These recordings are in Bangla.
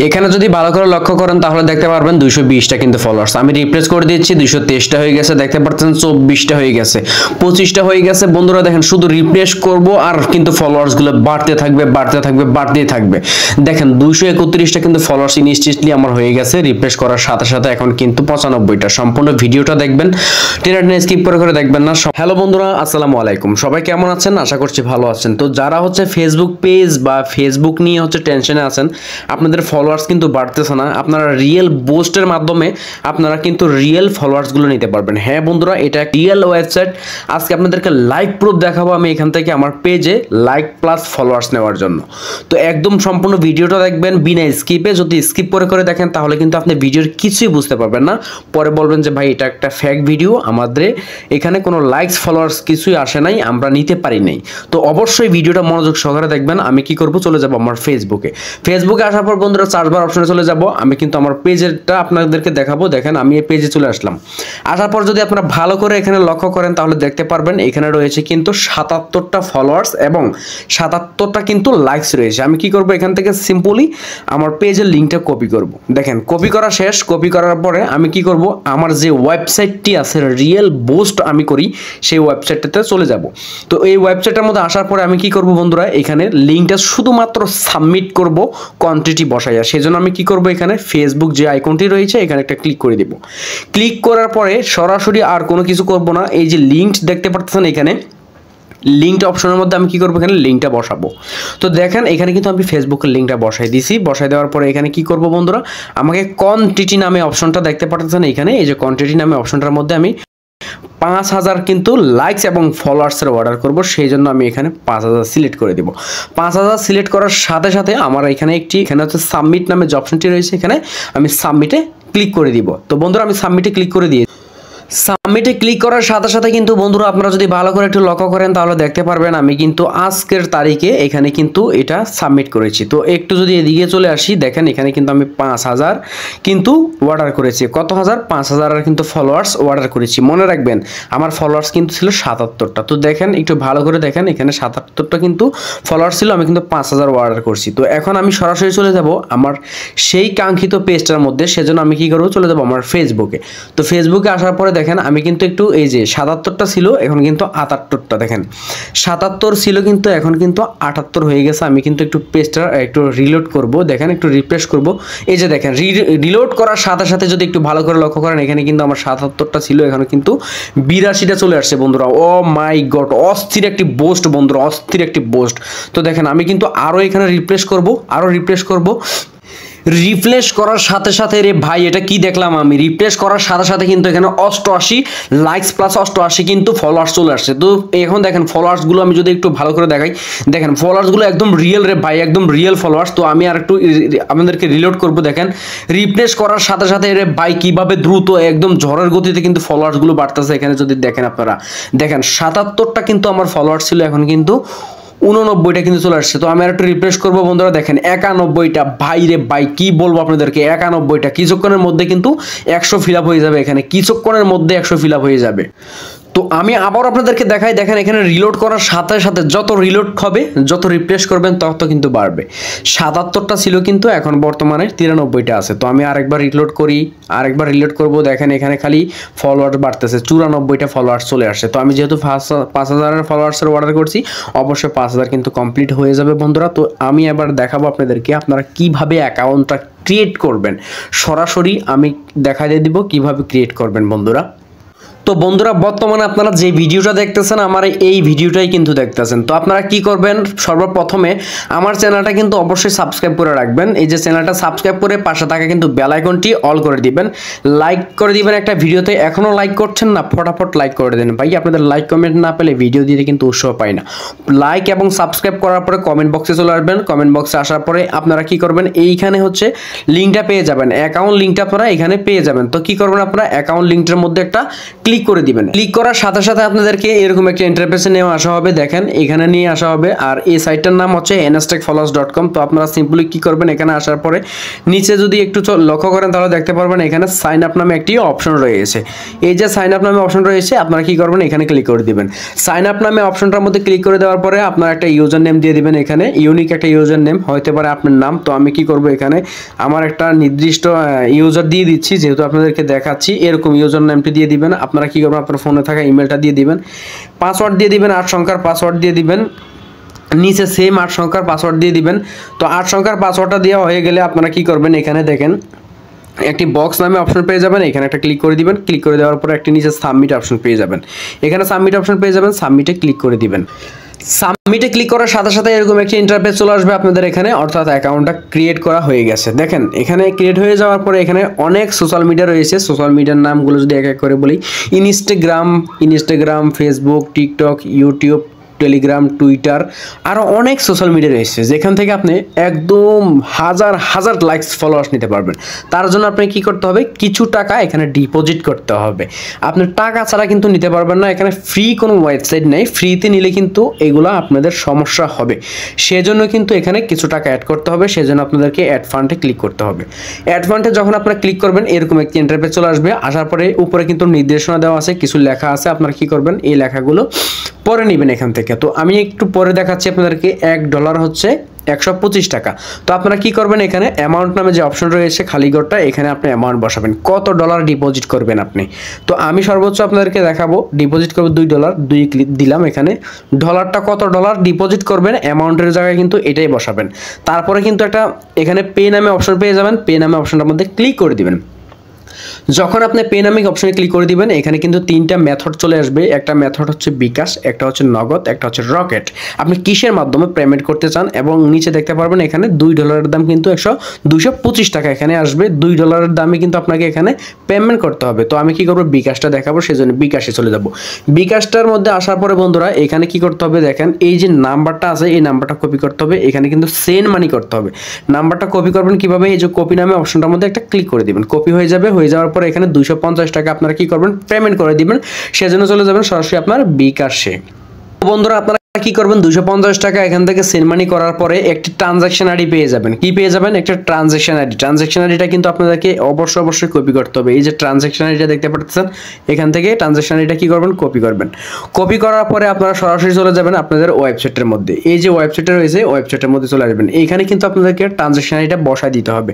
এখানে যদি ভালো করে লক্ষ্য করেন তাহলে দেখতে পারবেন 220টা কিন্তু ফলোয়ার্স। আমি রিপ্লেস করে দিচ্ছি, 223টা হয়ে গেছে, দেখতে পাচ্ছেন 24টা হয়ে গেছে, 25টা হয়ে গেছে। বন্ধুরা দেখেন শুধু রিফ্রেশ করব আর কিন্তু ফলোয়ার্স গুলো বাড়তে থাকবে বাড়তে থাকবে বাড়তেই থাকবে। দেখেন 231টা কিন্তু ফলোয়ার্স ইনস্ট্যান্টলি আমার হয়ে গেছে রিফ্রেশ করার সাথে সাথে। এখন কিন্তু 95টা। সম্পূর্ণ ভিডিওটা দেখবেন, টেনে স্কিপ করে দেখবেন না। হ্যালো বন্ধুরা, আসসালামু আলাইকুম। সবাই কেমন আছেন? আশা করছি ভালো আছেন। তো যারা হচ্ছে ফেসবুক পেজ বা ফেসবুক নিয়ে হচ্ছে টেনশনে আছেন, আপনাদের ফলোয়ার্স কিন্তু বাড়তেছে না, আপনারা রিয়েল বুস্টের মাধ্যমে আপনারা কিন্তু রিয়েল ফলোয়ার্সগুলো নিতে পারবেন। হ্যাঁ বন্ধুরা, এটা রিয়েল ওয়েবসাইট। আজকে আপনাদেরকে লাইভ প্রুফ দেখাবো আমি এখান থেকে আমার পেজে লাইক প্লাস ফলোয়ার্স নেওয়ার জন্য। তো একদম সম্পূর্ণ ভিডিওটা দেখবেন বিনা স্কিপে। যদি স্কিপ করে দেখেন তাহলে কিন্তু আপনি ভিডিওর কিছুই বুঝতে পারবেন না। পরে বলবেন যে ভাই এটা একটা ফেক ভিডিও, আমাদের এখানে কোনো লাইকস ফলোয়ার্স কিছুই আসে নাই, আমরা নিতে পারি নাই। তো অবশ্যই ভিডিওটা মনোযোগ সহকারে দেখবেন। আমি কি করব, চলে যাব আমার ফেসবুকে আসার পর বন্ধুরা সার্চ বার অপশনে চলে যাব। আমি কিন্তু আমার পেজেরটা আপনাদেরকে দেখাবো। দেখেন আমি এই পেজে চলে আসলাম। আসার পর যদি আপনারা ভালো করে এখানে লক্ষ্য করেন তাহলে দেখতে পারবেন এখানে রয়েছে কিন্তু 77টা ফলোয়ার্স এবং 77টা কিন্তু লাইকস রয়েছে। আমি কি করব, এখান থেকে সিম্পলি আমার পেজের লিঙ্কটা কপি করব। দেখেন কপি করা শেষ। কপি করার পরে আমি কি করব, আমার যে ওয়েবসাইটটি আছে রিয়েল বুস্ট আমি করি সেই ওয়েবসাইটটাতে চলে যাব। তো এই ওয়েবসাইটের মধ্যে আসার পরে আমি কি করব বন্ধুরা, এখানে লিঙ্কটা শুধুমাত্র সাবমিট করব কোয়ান্টিটি বসাইয়া। সেজন্য আমি কি করব, এখানে ফেসবুক যে আইকনটি রয়েছে এখানে একটা ক্লিক করে দেব। ক্লিক করার পরে সরাসরি আর কোনো কিছু করব না। এই যে লিঙ্ক দেখতে পাচ্ছেন এখানে লিঙ্কটা অপশনের মধ্যে আমি কি করবো, এখানে লিঙ্কটা বসাবো। তো দেখেন এখানে কিন্তু আমি ফেসবুকের লিঙ্কটা বসাই দিছি। বসাই দেওয়ার পরে এখানে কি করব বন্ধুরা, আমাকে কোয়ান্টিটি নামে অপশনটা দেখতে পাচ্ছেন এখানে। এই যে কোয়ান্টিটি নামে অপশনটার মধ্যে আমি 5000 কিন্তু লাইকস এবং ফলোয়ার্সের অর্ডার করব। সেই জন্য আমি এখানে 5000 সিলেক্ট করে দিব। 5000 সিলেক্ট করার সাথে সাথে আমার এখানে হচ্ছে সাবমিট নামে যে অপশনটি রয়েছে, এখানে আমি সাবমিটে ক্লিক করে দিব। তো বন্ধুরা আমি সাবমিটে ক্লিক করে দিই। সাবমিটে ক্লিক করার সাথে সাথে কিন্তু বন্ধুরা আপনারা যদি ভালো করে একটু লক্ষ্য করেন তাহলে দেখতে পারবেন আমি কিন্তু আজকের তারিখে এখানে কিন্তু এটা সাবমিট করেছি। তো একটু যদি এদিকে চলে আসি, দেখেন এখানে কিন্তু আমি 5000 কিন্তু অর্ডার করেছি। কত হাজার? 5000 কিন্তু ফলোয়ার্স অর্ডার করেছি। মনে রাখবেন আমার ফলোয়ার্স কিন্তু ছিল 77টা। তো দেখেন একটু ভালো করে দেখেন, এখানে 77টা কিন্তু ফলোয়ার্স ছিল, আমি কিন্তু 5000 অর্ডার করছি। তো এখন আমি সরাসরি চলে যাব আমার সেই কাঙ্ক্ষিত পেজটার মধ্যে। সেজন্য আমি কি করব, চলে যাব আমার ফেসবুকে। তো ফেসবুকে আসার পরে দেখেন আমি কিন্তু একটু এই যে 77টা ছিল এখন কিন্তু 78টা। দেখেন 77 ছিল কিন্তু এখন কিন্তু 78 হয়ে গেছে। আমি কিন্তু একটু পেজটা একটু রিলোড করব। দেখেন একটু রিফ্রেশ করব। এই যে দেখেন রিলোড করার সাথে সাথে যদি একটু ভালো করে লক্ষ্য করেন এখানে কিন্তু আমার 77টা ছিল, এখন কিন্তু 82টা চলে আসছে বন্ধুরা। ও মাই গড, অস্থির একটি বুস্ট বন্ধুরা, অস্থির একটি বুস্ট। তো দেখেন আমি কিন্তু আরো এখানে রিফ্রেশ করব, আরো রিফ্রেশ করব। রিফ্রেশ করার সাথে সাথে রে ভাই এটা কি দেখলাম আমি, রিফ্রেশ করার সাথে সাথে কিন্তু এখানে 88 লাইকস প্লাস 88 কিন্তু ফলোয়ার্স চলে আসছে। তো এখন দেখেন ফলোয়ার্সগুলো আমি যদি একটু ভালো করে দেখাই, দেখেন ফলোয়ার্সগুলো একদম রিয়েল রে ভাই, একদম রিয়েল ফলোয়ার্স। তো আমি আর একটু আপনাদেরকে রিলোড করব। দেখেন রিফ্রেশ করার সাথে সাথে রে ভাই কিভাবে দ্রুত একদম ঝড়ের গতিতে কিন্তু ফলোয়ার্সগুলো বাড়তেছে। এখানে যদি দেখেন আপনারা, দেখেন 77টা কিন্তু আমার ফলোয়ার্স ছিল, এখন কিন্তু 89টা কিন্তু চলে আসছে। তো আমি আর একটু রিফ্রেশ করবো বন্ধুরা। দেখেন 91টা। ভাই রে ভাই কি বলবো আপনাদেরকে, 91টা কিছুক্ষণের মধ্যে কিন্তু 100 ফিল আপ হয়ে যাবে। এখানে কিছুক্ষণের মধ্যে 100 ফিল আপ হয়ে যাবে। তো আমি আবার আপনাদেরকে দেখাই, দেখেন এখানে রিলোড করার সাথে সাথে যত রিলোড হবে, যত রিফ্রেশ করবেন তত কিন্তু বাড়বে। 77টা ছিল কিন্তু এখন বর্তমানে 93টা আছে। তো আমি আরেকবার রিলোড করি, আরেকবার রিলোড করব। দেখেন এখানে খালি ফলোয়ার বাড়তেছে, 94টা ফলোয়ার্স চলে আসছে। তো আমি যেহেতু 5000 ফলোয়ার্সের অর্ডার করছি, অবশ্যই 5000 কিন্তু কমপ্লিট হয়ে যাবে বন্ধুরা। তো আমি এবার দেখাবো আপনাদেরকে আপনারা কিভাবে অ্যাকাউন্টটা ক্রিয়েট করবেন। সরাসরি আমি দেখাই দিয়ে দিব কিভাবে ক্রিয়েট করবেন বন্ধুরা। তো বন্ধুরা বর্তমানে আপনারা যে ভিডিওটা দেখতেছেন আমার এই ভিডিওটাই কিন্তু দেখতেছেন। তো আপনারা কি করবেন, সর্বপ্রথমে আমার চ্যানেলটা কিন্তু অবশ্যই সাবস্ক্রাইব করে রাখবেন। এই যে চ্যানেলটা সাবস্ক্রাইব করে পাশে থাকা কিন্তু বেল আইকনটি অল করে দিবেন, লাইক করে দিবেন একটা ভিডিওতে। এখনো লাইক করছেন না, ফটাফট লাইক করে দেন ভাই। আপনাদের লাইক কমেন্ট না পেলে ভিডিও দিতে কিন্তু উৎসাহ পাই না। লাইক এবং সাবস্ক্রাইব করার পরে কমেন্ট বক্সে চলে আসবেন। কমেন্ট বক্সে আসার পরে আপনারা কি করবেন, এইখানে হচ্ছে লিঙ্কটা পেয়ে যাবেন, অ্যাকাউন্ট লিঙ্কটা আপনারা এখানে পেয়ে যাবেন। তো কি করবেন, আপনারা অ্যাকাউন্ট লিঙ্কটার মধ্যে একটা ক্লিক ক্লিক করে দিবেন। ক্লিক করার সাথে সাথে আপনাদেরকে এরকম একটা ইন্টারফেসে নিয়ে আসা হবে, দেখেন এখানে নিয়ে আসা হবে। আর এই সাইটটার নাম হচ্ছে nstechfollowers.com। তো আপনারা সিম্পলি কি করবেন, এখানে আসার পরে নিচে যদি একটু লক্ষ্য করেন তাহলে দেখতে পারবেন এখানে সাইন আপ নামে একটি অপশন রয়েছে। এই যে সাইন আপ নামে অপশন রয়েছে, আপনারা কি করবেন, এখানে ক্লিক করে দিবেন। সাইন আপ নামে অপশনটার মধ্যে ক্লিক করে দেওয়ার পরে আপনারা একটা ইউজার নেম দিয়ে দিবেন। এখানে ইউনিক একটা ইউজার নেম হতে পারে আপনার নাম। তো আমি কি করব, এখানে আমার একটা নির্দিষ্ট ইউজার দিয়ে দিচ্ছি, যেহেতু আপনাদেরকে দেখাচ্ছি। এরকম ইউজার নেমটি দিয়ে দিবেন। আপনারা কি করবেন, আপনার ফোনে থাকা ইমেলটা দিয়ে দিবেন, পাসওয়ার্ড দিয়ে দিবেন, 8 সংখ্যার পাসওয়ার্ড দিয়ে দিবেন, নিচে সেম 8 সংখ্যার পাসওয়ার্ড দিয়ে দিবেন। তো 8 সংখ্যার পাসওয়ার্ডটা দেওয়া হয়ে গেলে আপনারা কি করবেন, এখানে দেখেন একটি বক্স নামে অপশন পেয়ে যাবেন। এখানে একটা ক্লিক করে দিবেন। ক্লিক করে দেওয়ার পরে একটি নিচে সাবমিট অপশন পেয়ে যাবেন। এখানে সাবমিট অপশন পেয়ে যাবেন, সাবমিটে ক্লিক করে দিবেন। সাবমিটে ক্লিক করার সাথে সাথে এরকম একটি ইন্টারফেস চলে আসবে আপনাদের এখানে, অর্থাৎ অ্যাকাউন্টটা ক্রিয়েট করা হয়ে গেছে। দেখেন এখানে ক্রিয়েট হয়ে যাওয়ার পরে এখানে অনেক সোশ্যাল মিডিয়া রয়েছে। সোশ্যাল মিডিয়ার নামগুলো যদি এক এক করে বলি, Instagram, Facebook, TikTok, YouTube, Telegram, Twitter, আরও অনেক সোশ্যাল মিডিয়া রয়েছে, যেখান থেকে আপনি একদম হাজার হাজার লাইকস ফলোয়ার্স নিতে পারবেন। তার জন্য আপনি কি করতে হবে, কিছু টাকা এখানে ডিপোজিট করতে হবে। আপনি টাকা ছাড়া কিন্তু নিতে পারবেন না। এখানে ফ্রি কোনো ওয়েবসাইট নেই, ফ্রিতে নিলে কিন্তু এগুলো আপনাদের সমস্যা হবে। সেজন্য কিন্তু এখানে কিছু টাকা অ্যাড করতে হবে। সেজন্য আপনাদেরকে অ্যাড ফান্ডে ক্লিক করতে হবে। অ্যাড ফান্ডে যখন আপনারা ক্লিক করবেন এরকম একটি ইন্টারফেস চলে আসবে। আসার পরে উপরে কিন্তু নির্দেশনা দেওয়া আছে, কিছু লেখা আছে। আপনারা কি করবেন, এই লেখাগুলো পরে নেবেন এখান থেকে। তো আমি একটু পরে দেখাচ্ছি আপনাদেরকে। $1 হচ্ছে 125 টাকা। তো আপনারা কি করবেন, এখানে অ্যামাউন্ট নামে যে অপশন রয়েছে খালি ঘরটা, এখানে আপনি অ্যামাউন্ট বসাবেন, কত ডলার ডিপোজিট করবেন আপনি। তো আমি সর্বোচ্চ আপনাদেরকে দেখাবো, ডিপোজিট করবো $2, 2 ক্লিক দিলাম। এখানে ডলারটা কত ডলার ডিপোজিট করবেন, অ্যামাউন্টের জায়গায় কিন্তু এটাই বসাবেন। তারপরে কিন্তু একটা এখানে পে নামে অপশন পেয়ে যাবেন। পে নামে অপশনটার মধ্যে ক্লিক করে দিবেন। যখন আপনি পে নামে অপশনে ক্লিক করে দিবেন, এখানে কিন্তু 3টা মেথড চলে আসবে। একটা মেথড হচ্ছে বিকাশ, একটা হচ্ছে নগদ, একটা হচ্ছে রকেট। আপনি কিসের মাধ্যমে পেমেন্ট করতে চান, এবং নিচে দেখতে পারবেন এখানে $2 দাম কিন্তু 225 টাকা এখানে আসবে। $2 দামে কিন্তু আপনাকে এখানে পেমেন্ট করতে হবে। তো আমি কি করব, বিকাশটা দেখাবো, সেজন্য বিকাশে চলে যাব। বিকাশটার মধ্যে আসার পরে বন্ধুরা এখানে কি করতে হবে, দেখেন এই যে নাম্বারটা আছে, এই নাম্বারটা কপি করতে হবে। এখানে কিন্তু সেন্ড মানি করতে হবে। নাম্বারটা কপি করবেন কিভাবে, এই যে কপি নামে অপশনটার মধ্যে একটা ক্লিক করে দিবেন। কপি হয়ে যাবে। হয়ে যাওয়ার পরে এখানে 250 টাকা আপনারা কি করবেন, পেমেন্ট করে দিবেন। সেজন্য চলে যাবেন সরাসরি আপনার বিকাশে। বন্ধুরা আপনারা কি করবেন, 250 টাকা এখান থেকে সেন্ড মানি করার পরে একটি ট্রানজাকশন আইডি পেয়ে যাবেন। কি পেয়ে যাবেন, একটা ট্রানজাকশন আইডি। ট্রানজাকশন আইডিটা কিন্তু আপনাদেরকে অবশ্যই কপি করতে হবে। এই যে ট্রানজাকশন আইডিটা দেখতে পাচ্ছেন, এখান থেকে ট্রানজাকশন আইডিটা কি করবেন, কপি করবেন। কপি করার পরে আপনারা সরাসরি চলে যাবেন আপনাদের ওয়েবসাইটের মধ্যে। এই যে ওয়েবসাইটটা রয়েছে, ওয়েবসাইটের মধ্যে চলে আসবেন। এইখানে কিন্তু আপনাদেরকে ট্রানজাকশন আইডিটা বসায় দিতে হবে।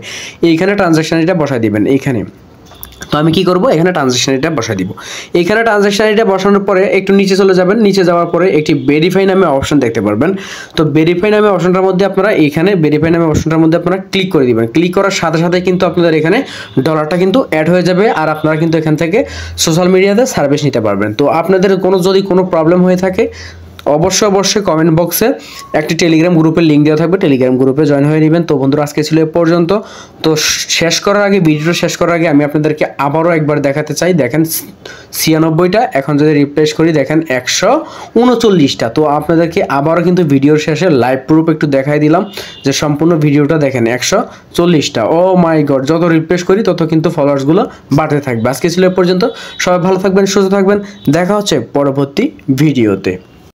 এইখানে ট্রানজাকশন আইডিটা বসায় দিবেন এইখানে। তো আমি কি করব, এখানে ট্রানজাকশন আইডিটা বসাই দিব। এখানে ট্রানজাকশন আইডিটা বসানোর পরে একটু নিচে চলে যাবেন। নিচে যাওয়ার পরে একটি ভেরিফাই নামে অপশন দেখতে পারবেন। তো ভেরিফাই নামে অপশনটার মধ্যে আপনারা এখানে ভেরিফাই নামে অপশনটার মধ্যে আপনারা ক্লিক করে দিবেন। ক্লিক করার সাথে সাথে কিন্তু আপনাদের এখানে ডলারটা কিন্তু অ্যাড হয়ে যাবে, আর আপনারা কিন্তু এখান থেকে সোশ্যাল মিডিয়াতে সার্ভিস নিতে পারবেন। তো আপনাদের যদি কোনো প্রবলেম হয়ে থাকে অবশ্যই কমেন্ট বক্সে একটি টেলিগ্রাম গ্রুপের লিঙ্ক দেওয়া থাকবে, টেলিগ্রাম গ্রুপে জয়েন হয়ে নেবেন। তো বন্ধুরা আজকে ছিল এ পর্যন্ত। তো ভিডিওটা শেষ করার আগে আমি আপনাদেরকে আবারও একবার দেখাতে চাই। দেখেন 96টা, এখন যদি রিপ্লেস করি দেখেন 139টা। তো আপনাদেরকে আবারও কিন্তু ভিডিওর শেষে লাইভ প্রুফ একটু দেখাই দিলাম যে সম্পূর্ণ ভিডিওটা দেখেন 140টা। ও মাই গড, যত রিপ্লেস করি তত কিন্তু ফলোয়ার্সগুলো বাড়তে থাকবে। আজকে ছিল এ পর্যন্ত। সবাই ভালো থাকবেন, সুস্থ থাকবেন। দেখা হচ্ছে পরবর্তী ভিডিওতে।